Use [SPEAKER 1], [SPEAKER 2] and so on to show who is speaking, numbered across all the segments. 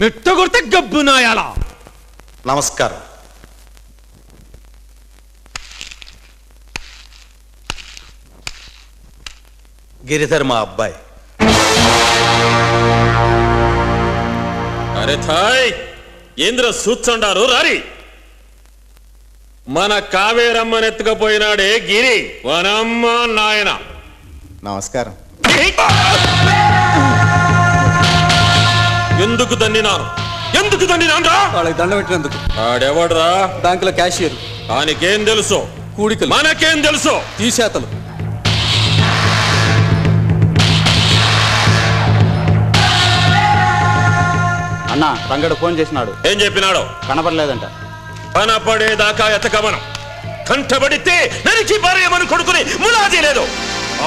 [SPEAKER 1] పెట్టగొడితే గబ్బు నాయాలా.
[SPEAKER 2] నమస్కారం. గిరిధర్ మా అబ్బాయి.
[SPEAKER 3] అరే థాయ్ ఏంద్ర సూచండారు రారి. మన కావేరమ్మనెత్తుకపోయినాడే గిరి వనమ్మ నాయన.
[SPEAKER 4] నమస్కారం.
[SPEAKER 3] ఎందుకు దన్నినాను రా?
[SPEAKER 5] వాళ్ళకి దండ పెట్టినందుకు.
[SPEAKER 3] ఆడెవడ్రా?
[SPEAKER 5] బ్యాంకులో క్యాషియర్.
[SPEAKER 3] ఆయనకేం తెలుసు?
[SPEAKER 5] కూడికలు.
[SPEAKER 3] మనకేం తెలుసు?
[SPEAKER 5] తీసేతలు.
[SPEAKER 4] అన్నా రంగడు ఫోన్ చేసినాడు.
[SPEAKER 3] ఏం చెప్పినాడు?
[SPEAKER 4] కనపడలేదంట.
[SPEAKER 3] కనపడేదాకా ఎతకమనం. కంటబడితే నరికి భార్యమని కొడుకుని ములాజీ లేదు.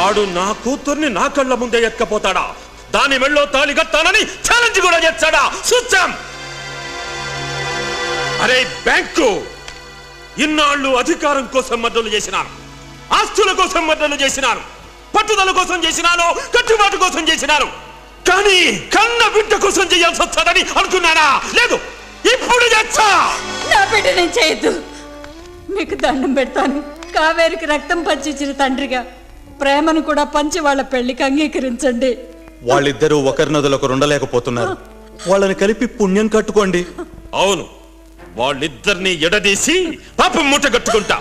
[SPEAKER 3] ఆడు నా కూతుర్ని నా కళ్ళ ముందే ఎత్తుకపోతాడా? దాని మెళ్ళో తాళి కట్టానని ఛాలెంజ్ కూడా చేస్తాడా? చూచాం. అరే బ్యాంకు ఇన్నాళ్ళు అధికారం కోసం మద్దతులు చేసినాను, ఆస్తుల కోసం మద్దతులు చేసినాను, పట్టుదల కోసం చేసినాను, కట్టుబాటు కోసం చేసినాను. కానీ కన్న బిడ్డ కోసం చేయాల్సి వస్తుందని అనుకున్నానా? లేదు. ఇప్పుడు చేస్తా.
[SPEAKER 6] నా బిడ్డ నేను చేయొద్దు. మీకు దండం పెడతాను. కావేరికి రక్తం పంచిచ్చిన తండ్రిగా ప్రేమను కూడా పంచి వాళ్ళ పెళ్లికి అంగీకరించండి.
[SPEAKER 2] వాళ్ళిద్దరూ ఒకరినొదలొకరు ఉండలేకపోతున్నారు. వాళ్ళని కలిపి పుణ్యం కట్టుకోండి.
[SPEAKER 3] అవును, వాళ్ళిద్దరిని ఎడదీసి పాపం మూట కట్టుకుంటా.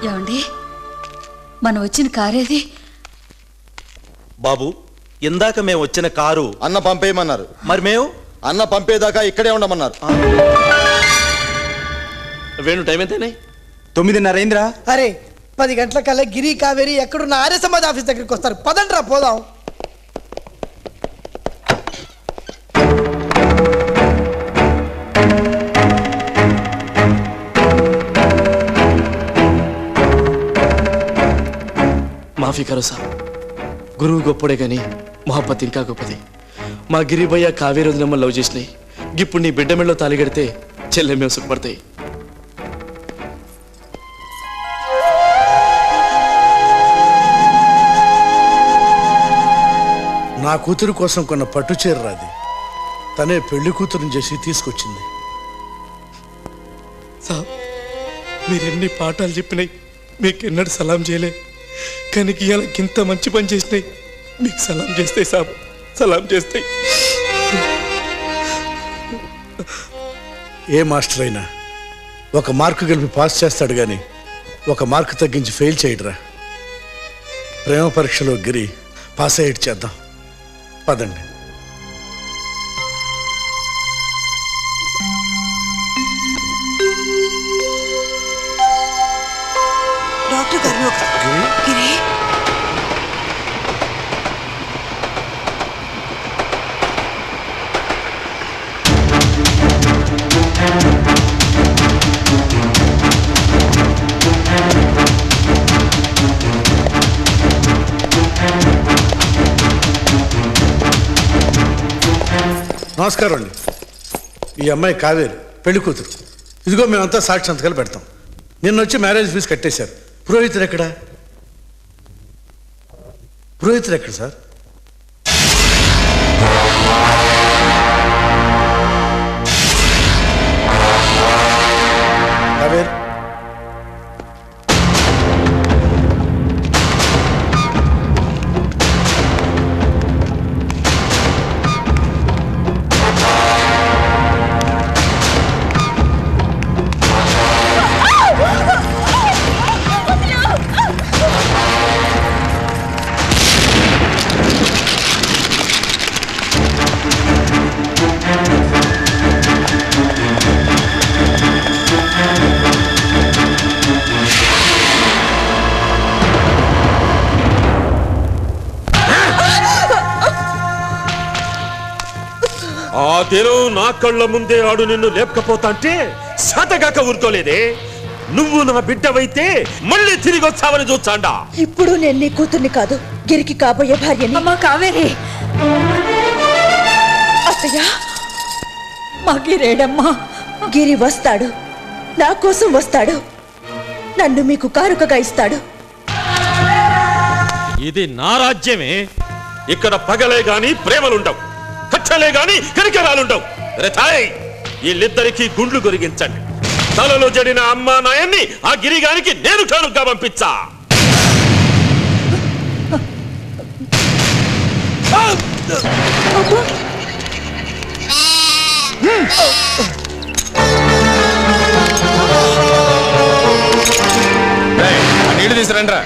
[SPEAKER 6] ఏమండి, మనం వచ్చిన కారేది?
[SPEAKER 2] బాబు, ఇందాక మేము వచ్చిన కారు
[SPEAKER 4] అన్న పంపేయమన్నారు.
[SPEAKER 2] మరి మేము
[SPEAKER 4] అన్న పంపేదాకా ఇక్కడే ఉండమన్నారు.
[SPEAKER 5] వేణు టైం ఎంతనే?
[SPEAKER 4] 9:30 అయిందిరా.
[SPEAKER 7] అరే 10 గంటల కల్లా గిరి కావేరి ఎక్కడున్న ఆర్య సమాజ్ ఆఫీస్ దగ్గరికి వస్తారు. పదండ్రా పోదాం.
[SPEAKER 5] మాఫీ కరో సార్. గురువు గొప్పడే గాని మహాపతి ఇంకా గొప్పది. మా గిరిబయ్య కావేరి వదినమ్మ లవ్ చేసినాయి. ఇప్పుడు నీ బిడ్డ మెళ్ళలో తాలిగడితే చెల్లె మేము సుఖపడతాయి.
[SPEAKER 8] నా కూతురు కోసం కొన్న పట్టు చీర రాది. తనే పెళ్లి కూతురుని చేసి తీసుకొచ్చింది.
[SPEAKER 5] సాబ్, మీరెన్ని పాఠాలు చెప్పినాయి, మీకు ఎన్నడూ సలాం చేయలే. కానీ ఇవాళ ఇంత మంచి పని చేసినాయి, మీకు సలాం చేస్తాయి సాబ్, సలాం చేస్తాయి.
[SPEAKER 8] ఏ మాస్టర్ అయినా ఒక మార్కు కలిపి పాస్ చేస్తాడు కానీ ఒక మార్కు తగ్గించి ఫెయిల్ చేయడురా. ప్రేమ పరీక్షలో గిరి పాస్ అయ్యేటి చేద్దాం. పదండి.
[SPEAKER 9] డాక్టర్ గారు గిరి
[SPEAKER 8] నమస్కారం అండి. ఈ అమ్మాయి కావేరి పెళ్లి కూతురు. ఇదిగో మేమంతా సాక్షి సంతకాలు పెడతాం. నిన్న వచ్చి మ్యారేజ్ ఫీజు కట్టేశారు. పురోహితుడు ఎక్కడ? పురోహితుడు ఎక్కడ సార్? కావేరి,
[SPEAKER 3] ఆ తెరు నా కళ్ళ ముందే ఆడు నిన్ను లేపకపోతాంటే శాతగాక ఊరుకోలేదే. నువ్వు నా బిడ్డవైతే మళ్ళీ తిరిగి వచ్చావని చూచాండా.
[SPEAKER 9] ఇప్పుడు నేను నీ కూతుర్ని కాదు, గిరికి కాబోయే భార్యని.
[SPEAKER 6] అమ్మా కావేరి,
[SPEAKER 9] అత్తయ్య
[SPEAKER 6] మా గిరేడమ్మా
[SPEAKER 9] గిరి వస్తాడు, నా కోసం వస్తాడు, నన్ను మీకు కానుకగా ఇస్తాడు.
[SPEAKER 3] ఇది నా రాజ్యమే. ఇక్కడ పగలే గాని ప్రేమలుండవు, కక్షలే గాని కనికరాలుండవు. రేతాయ్, వీళ్ళిద్దరికీ గుండ్లు గొరిగించండి. తలలో జడిన అమ్మా నాయన్ని ఆ గిరిగానికి నేను కానుకగా పంపించా.
[SPEAKER 1] నీళ్లు తీసుకురండి రా.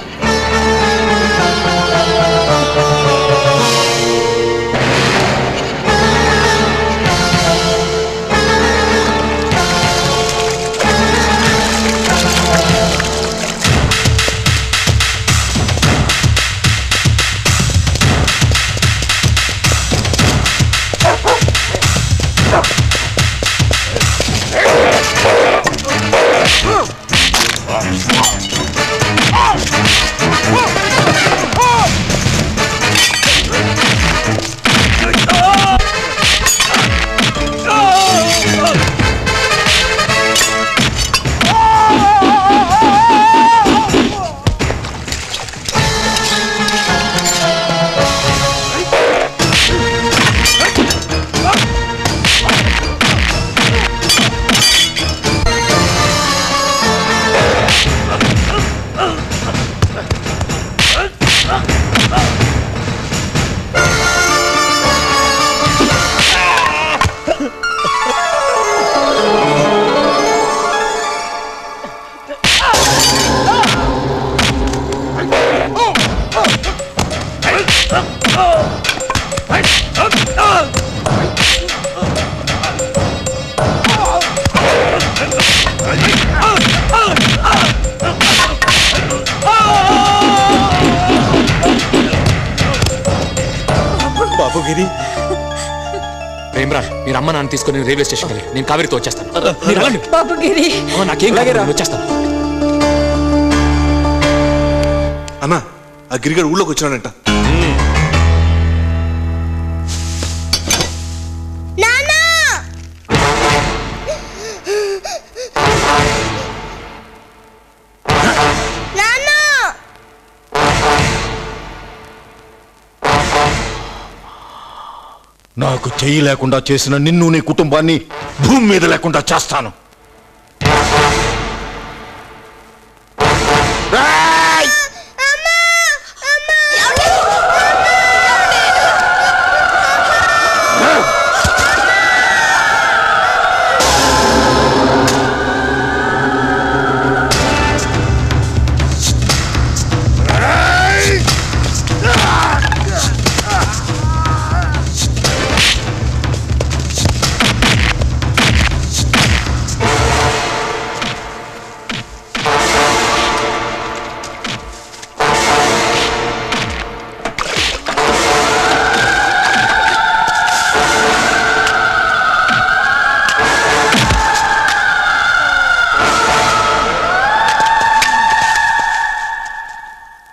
[SPEAKER 2] బాబు గిరి,
[SPEAKER 1] ప్రేమరా, మీరు అమ్మ నాన్న తీసుకుని రైల్వే స్టేషన్ వెళ్ళి నేను కావేరితో వచ్చేస్తాను. మీరు వెళ్ళండి.
[SPEAKER 6] బాబు గిరి,
[SPEAKER 1] నాకేం కాదు, నేను వచ్చేస్తాను.
[SPEAKER 10] అన్నా, ఆ గిరిగాడు ఊళ్ళోకి వచ్చినాడంట.
[SPEAKER 11] నాకు చెయ్యి లేకుండా చేసిన నిన్ను నీ కుటుంబాన్ని భూమి మీద లేకుండా చేస్తాను.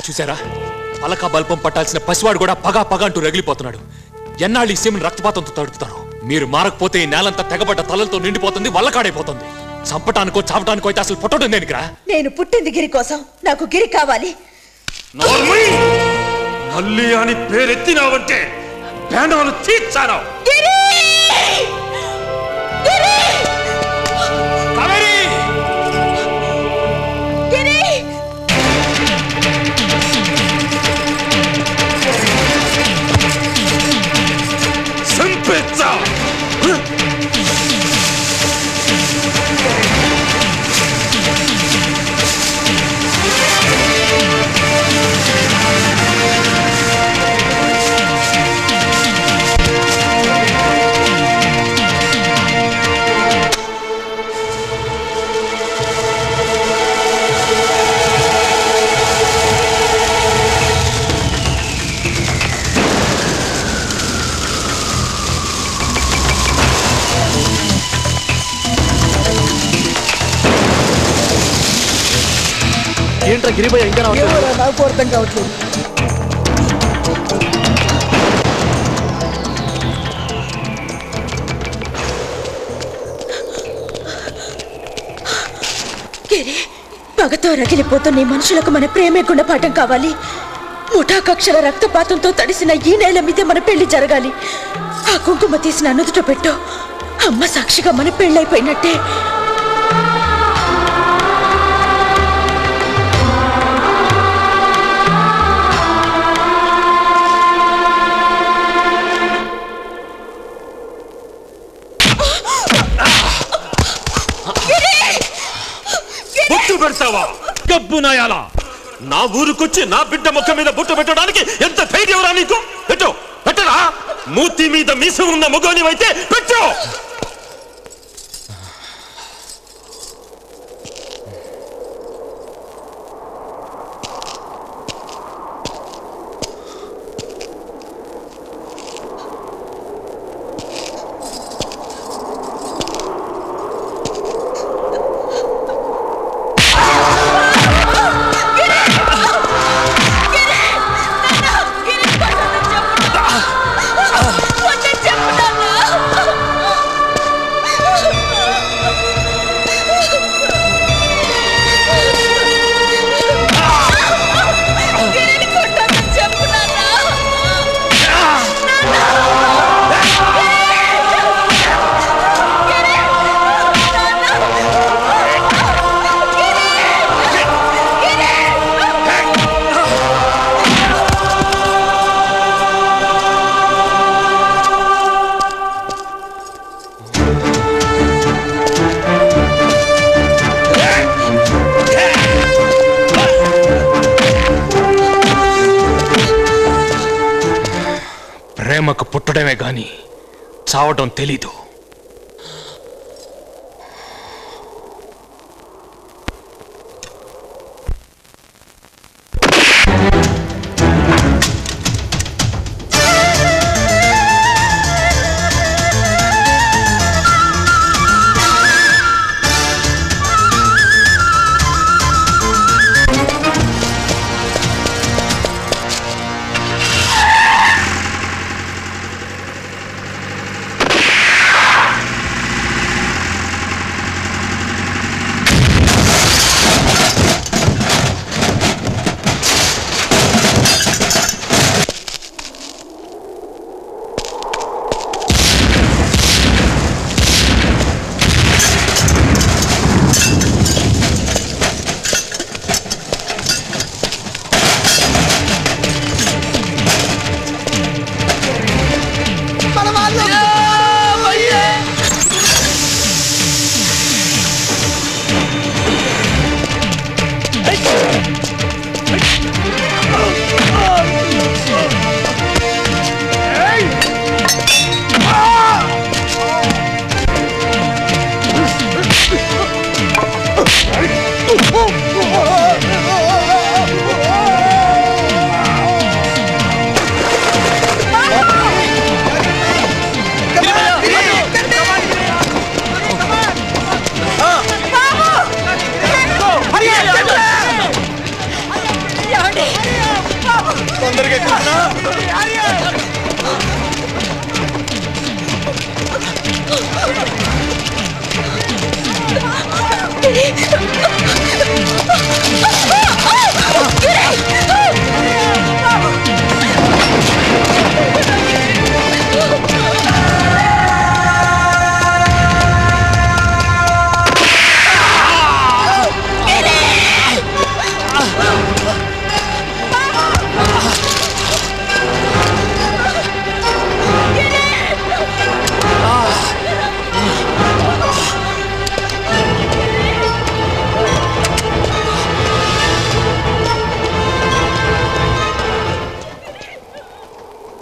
[SPEAKER 1] చూసారా, పలక బల్పం పట్టాల్సిన పసివాడు కూడా పగా పగా అంటూ రగిలిపోతున్నాడు. ఎన్నాళ్ళు ఈ సీమని రక్తపాతంతో తడుపుతారు. మీరు మారకపోతే ఈ నేలంతా తెగబడ్డ తలలతో నిండిపోతుంది, వల్లకాడైపోతుంది. చంపటానికో చావటానికో అయితే అసలు పుట్టడం దేనికిరా?
[SPEAKER 9] నేను పుట్టింది గిరి కోసం, నాకు గిరి కావాలి.
[SPEAKER 3] నల్లి అని పేరెత్తినావంటే ప్రాణాలు తీర్చాను.
[SPEAKER 5] ఏంట్రా గిరిభయ్య ఇంకా
[SPEAKER 7] నాకు అర్థం కావట్లేదు.
[SPEAKER 9] పగతో రగిలిపోతున్న ఈ మనుషులకు మన ప్రేమే గుణపాఠం కావాలి. ముఠాకక్షల రక్తపాతంతో తడిసిన ఈ నేల మీదే మన పెళ్లి జరగాలి. ఆ కుంకుమ తీసిన నుదుట పెట్టు. అమ్మ సాక్షిగా మన పెళ్ళైపోయినట్టే.
[SPEAKER 3] బొట్టు పెడతావా గబ్బు నాయాలా? నా ఊరుకొచ్చి నా బిడ్డ ముఖం మీద బొట్టు పెట్టడానికి ఎంత ధైర్యంరా నీకు? పెట్టు, పెట్టరా. మూతి మీద మీసం ఉన్న మగోనివైతే పెట్టు.
[SPEAKER 1] ప్రేమకు పుట్టడమే గాని చావటం తెలీదు.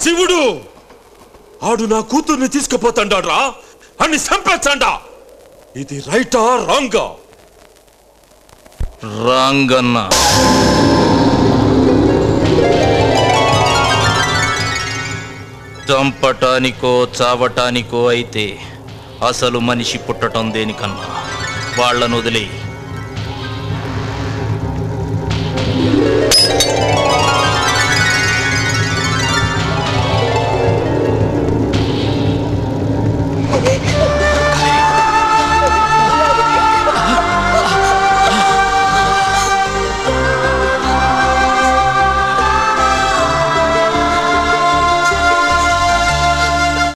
[SPEAKER 3] శివుడు ఆడు నా కూతుర్ని తీసుకుపోతాడా అని సంపేచ్చండా. ఇది రైటా రాంగా?
[SPEAKER 11] రాంగన్నా. చంపటానికో చావటానికో అయితే అసలు మనిషి పుట్టటం దేనికన్నా? వాళ్ళను వదిలే